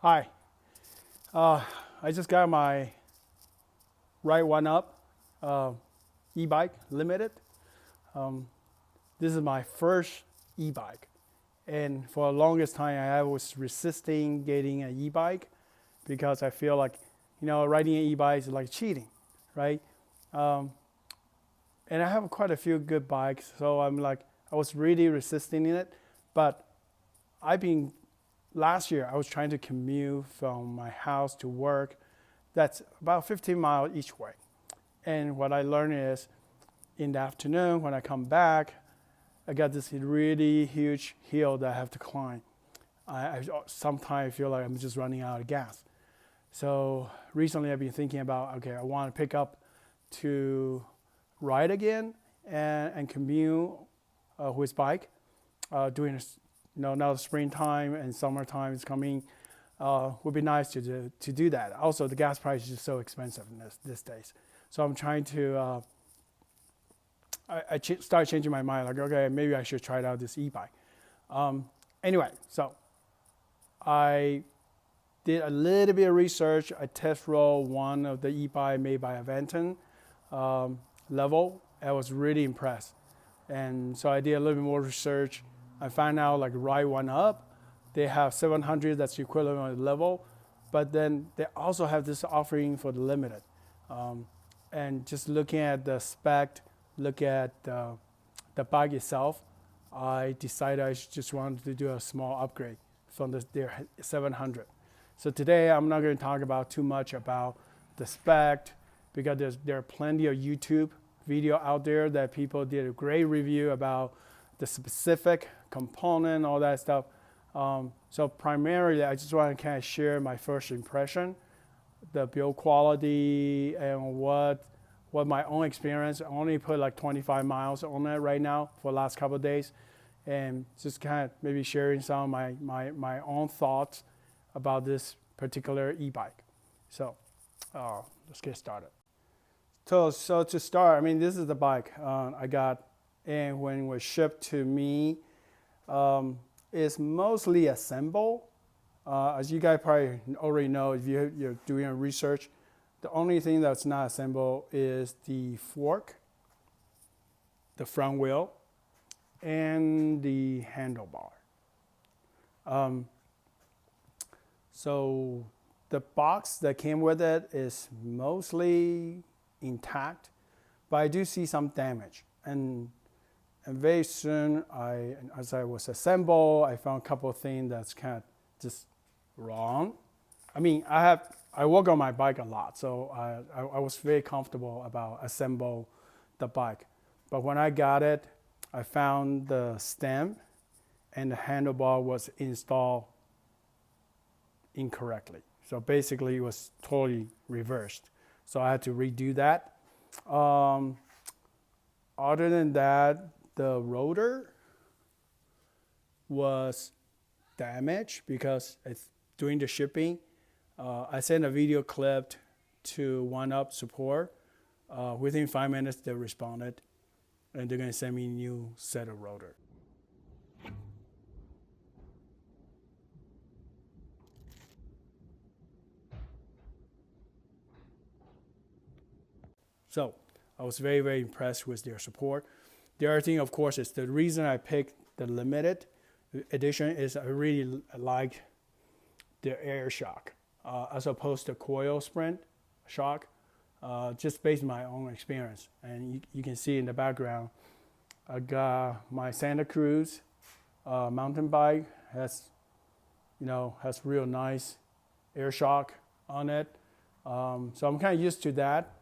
Hi, I just got my Ride1Up e-bike limited. This is my first e-bike, and for the longest time I was resisting getting an e-bike because I feel like, riding an e-bike is like cheating, right? And I have quite a few good bikes, so I was really resisting it. But last year I was trying to commute from my house to work. That's about 15 miles each way. And what I learned is, in the afternoon when I come back, I got this really huge hill that I have to climb. I sometimes feel like I'm just running out of gas. So recently I've been thinking about, okay, I want to pick up to ride again and commute with bike during now the springtime and summertime is coming. Would be nice to do that. Also, the gas price is just so expensive in these days. So I'm trying to, I started changing my mind, like, okay, maybe I should try out this e-bike. Anyway, so I did a little bit of research. I test rode one of the e-bike made by Aventon level. I was really impressed. And so I did a little bit more research. I found out like Ride1Up, they have 700, that's the equivalent of the level, but then they also have this offering for the limited. And just looking at the spec, look at the bike itself, I decided I just wanted to do a small upgrade from their 700. So today I'm not going to talk about too much about the spec, because there are plenty of YouTube video out there that people did a great review about the specific component, all that stuff. So primarily, I just want to kind of share my first impression, the build quality, and what my own experience. I only put like 25 miles on it right now for the last couple of days, and just kind of maybe sharing some of my own thoughts about this particular e-bike. So let's get started. So to start, this is the bike I got, and when it was shipped to me, it's mostly assembled. As you guys probably already know, if you're doing research, the only thing that's not assembled is the fork, the front wheel, and the handlebar. So the box that came with it is mostly intact, but I do see some damage. And very soon, as I was assembled, I found a couple of things that's kind of just wrong. I work on my bike a lot, so I was very comfortable about assemble the bike. But when I got it, I found the stem and the handlebar was installed incorrectly. So basically, it was totally reversed. So I had to redo that. Other than that, the rotor was damaged because during the shipping, I sent a video clip to Ride1Up support. Within 5 minutes, they responded, and they're going to send me a new set of rotor. So I was very, very impressed with their support. The other thing, of course, is the reason I picked the limited edition is I really like the air shock as opposed to coil sprint shock, just based on my own experience. And you can see in the background, I got my Santa Cruz mountain bike, has real nice air shock on it. So I'm kind of used to that.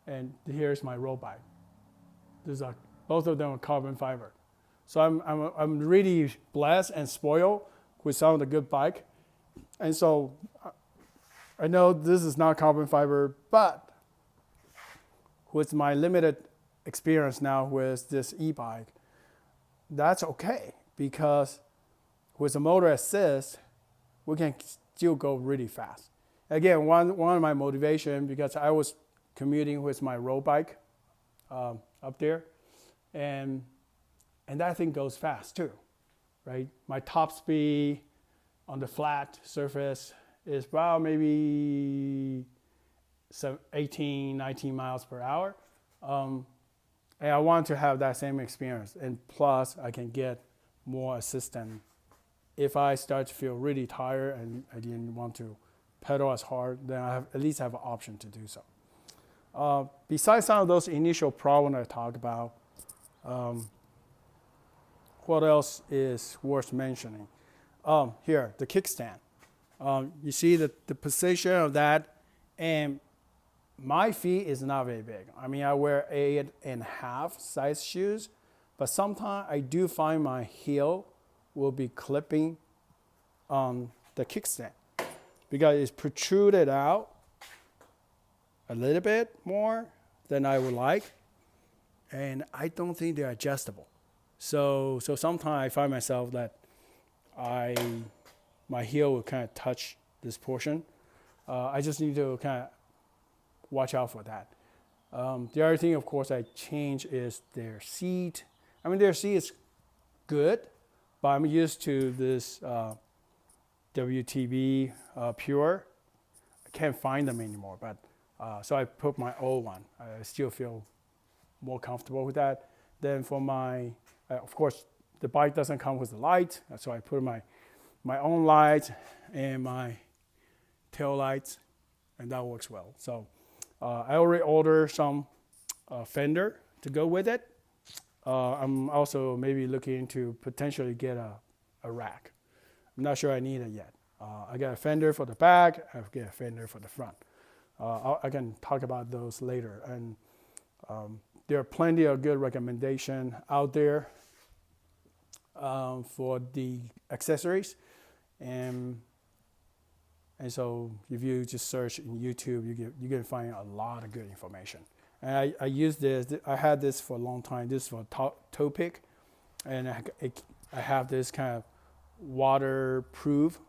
And here's my road bike. Both of them are carbon fiber. So I'm really blessed and spoiled with some of the good bike. And so I know this is not carbon fiber, but with my limited experience now with this e-bike, that's okay, because with the motor assist, we can still go really fast. Again, one of my motivation, because I was commuting with my road bike up there, and that thing goes fast too, right? My top speed on the flat surface is about maybe 18, 19 miles per hour. And I want to have that same experience. And plus, I can get more assistance. If I start to feel really tired and I didn't want to pedal as hard, then I at least have an option to do so. Besides some of those initial problems I talked about, what else is worth mentioning? Here, the kickstand. You see the position of that, and my feet is not very big. I mean, I wear 8.5 size shoes, but sometimes I do find my heel will be clipping on the kickstand because it's protruded out a little bit more than I would like, and I don't think they're adjustable. So sometimes I find myself that my heel will kind of touch this portion. I just need to kind of watch out for that. The other thing, of course, I change is their seat. I mean, their seat is good, but I'm used to this WTB Pure. I can't find them anymore, but so I put my old one. I still feel more comfortable with that. Then for my, of course, the bike doesn't come with the light, so I put my own light and my tail lights, and that works well. So I already ordered some fender to go with it. I'm also maybe looking to potentially get a rack. I'm not sure I need it yet. I got a fender for the back, I get a fender for the front. I can talk about those later. And there are plenty of good recommendations out there for the accessories. And so if you just search in YouTube, you can find a lot of good information. And I use this. I had this for a long time. This is for toe pick, and I have this kind of waterproof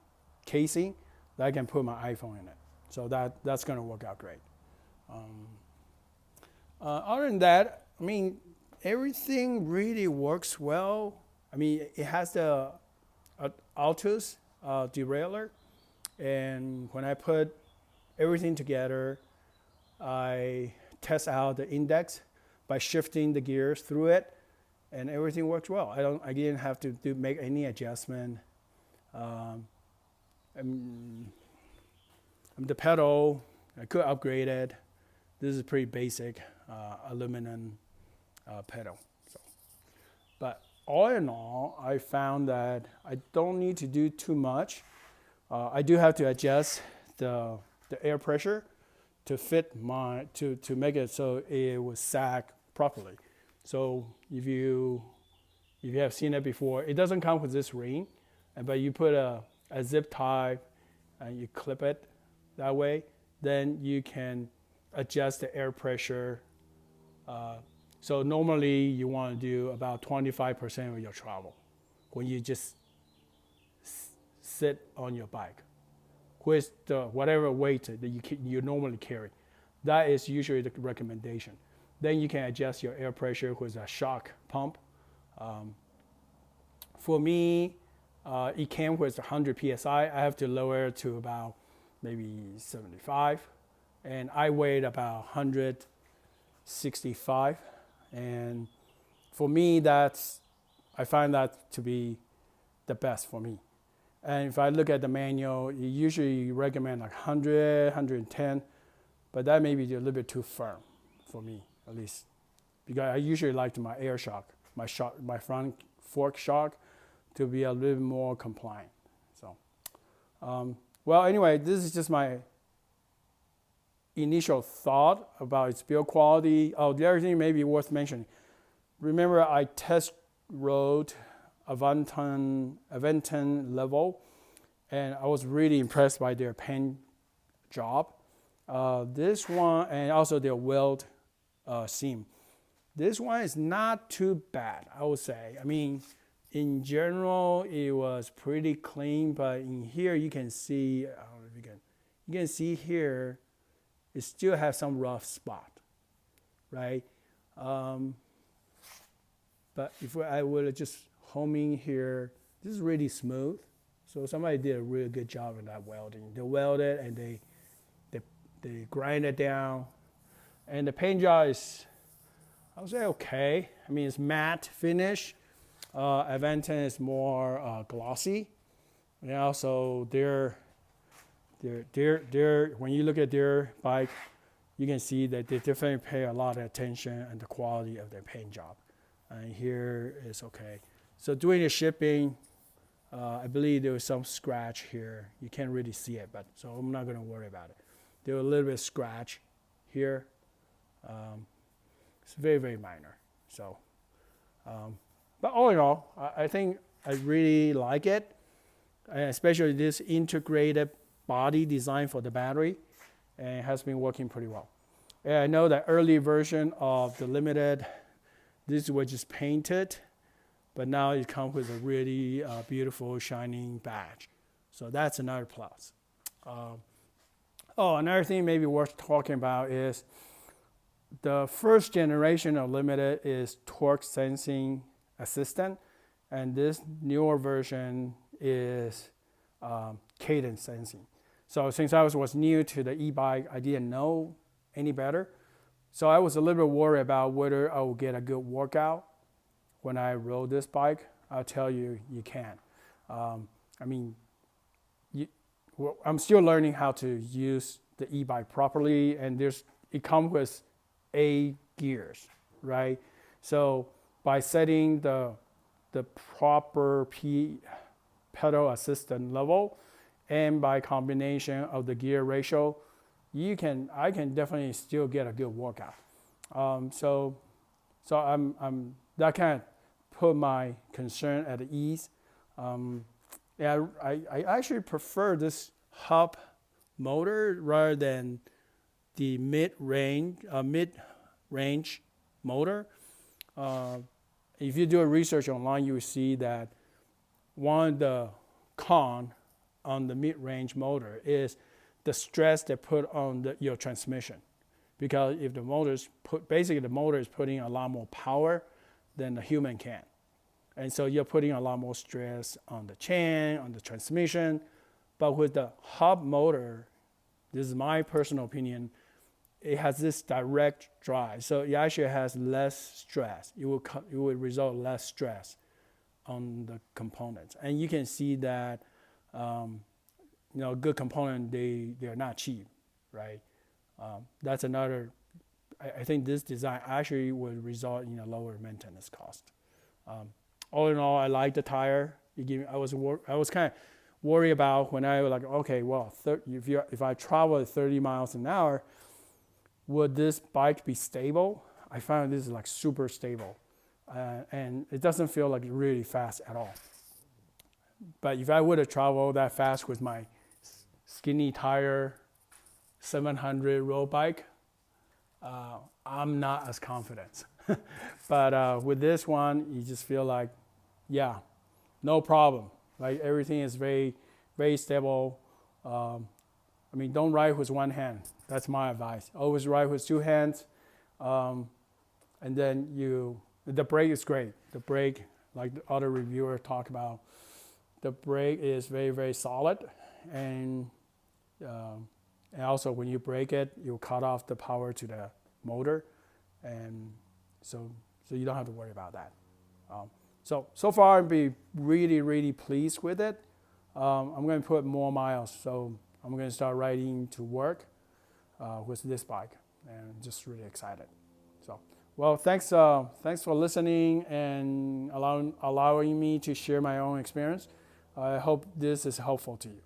casing that I can put my iPhone in it. So that's going to work out great. Other than that, I mean, everything really works well. I mean, it has the Altus derailleur, and when I put everything together, I test out the index by shifting the gears through it, and everything works well. I didn't have to make any adjustment. The pedal, I could upgrade it. This is pretty basic aluminum pedal. So, but all in all, I found that I don't need to do too much. I do have to adjust the air pressure to fit to make it so it will sag properly. So if you have seen it before, it doesn't come with this ring, but you put a zip tie and you clip it that way, then you can adjust the air pressure. So normally you want to do about 25% of your travel when you just sit on your bike with whatever weight that you normally carry. That is usually the recommendation. Then you can adjust your air pressure with a shock pump. For me, it came with 100 PSI. I have to lower it to about maybe 75. And I weighed about 165. And for me, I find that to be the best for me. And if I look at the manual, it usually recommend like 100, 110, but that may be a little bit too firm for me, at least. Because I usually like my air shock, my front fork shock to be a little more compliant. So, well, anyway, this is just my initial thought about its build quality. Oh, the other thing may be worth mentioning. Remember, I test rode Aventon level, and I was really impressed by their paint job. This one, and also their Weld seam. This one is not too bad, I would say. I mean, in general, it was pretty clean, but in here you can see, I don't know if you can see here, it still has some rough spot, right? But if I would just home in here, this is really smooth. So somebody did a really good job in that welding. They welded and they grind it down. And the paint job is, I would say, okay. I mean, it's matte finish. Aventon is more glossy. And also, when you look at their bike, you can see that they definitely pay a lot of attention and the quality of their paint job. And here is okay. So doing the shipping, I believe there was some scratch here. You can't really see it, but so I'm not going to worry about it. There was a little bit of scratch here. It's very, very minor. So, but all in all, I think I really like it, especially this integrated body design for the battery, and it has been working pretty well. And I know that early version of the Limited, this was just painted, but now it comes with a really beautiful shining badge. So that's another plus. Another thing maybe worth talking about is the first generation of Limited is torque sensing assistant, and this newer version is cadence sensing. So since I was new to the e-bike, I didn't know any better. So I was a little bit worried about whether I would get a good workout when I rode this bike. I'll tell you, you can. I'm still learning how to use the e-bike properly, and it comes with 8 gears, right? So by setting the proper pedal assistant level, and by combination of the gear ratio, I can definitely still get a good workout. So I'm that kind of put my concern at ease. I actually prefer this hub motor rather than the mid-range motor. If you do a research online, you will see that one of the cons on the mid-range motor is the stress they put on your transmission. Because if the motor is putting a lot more power than the human can. And so you're putting a lot more stress on the chain, on the transmission. But with the hub motor, this is my personal opinion, it has this direct drive. So it actually has less stress. It will result less stress on the components. And you can see that good component, they're not cheap, right? That's another, I think this design actually would result in a lower maintenance cost. All in all, I like the tire. I was kind of worried about when I was like, okay, well, if I travel at 30 miles an hour, would this bike be stable? I found this is like super stable, and it doesn't feel like really fast at all. But if I would have traveled that fast with my skinny tire 700 road bike, I'm not as confident. But with this one, you just feel like, yeah, no problem. Like everything is very, very stable. Don't ride with one hand. That's my advice. Always ride with 2 hands. And then the brake is great. The brake, like the other reviewer talked about, the brake is very, very solid. And also when you brake it, you cut off the power to the motor. And so you don't have to worry about that. So far I'd be really, really pleased with it. I'm going to put more miles. So I'm going to start riding to work with this bike, and just really excited. So, well, thanks for listening and allowing me to share my own experience. I hope this is helpful to you.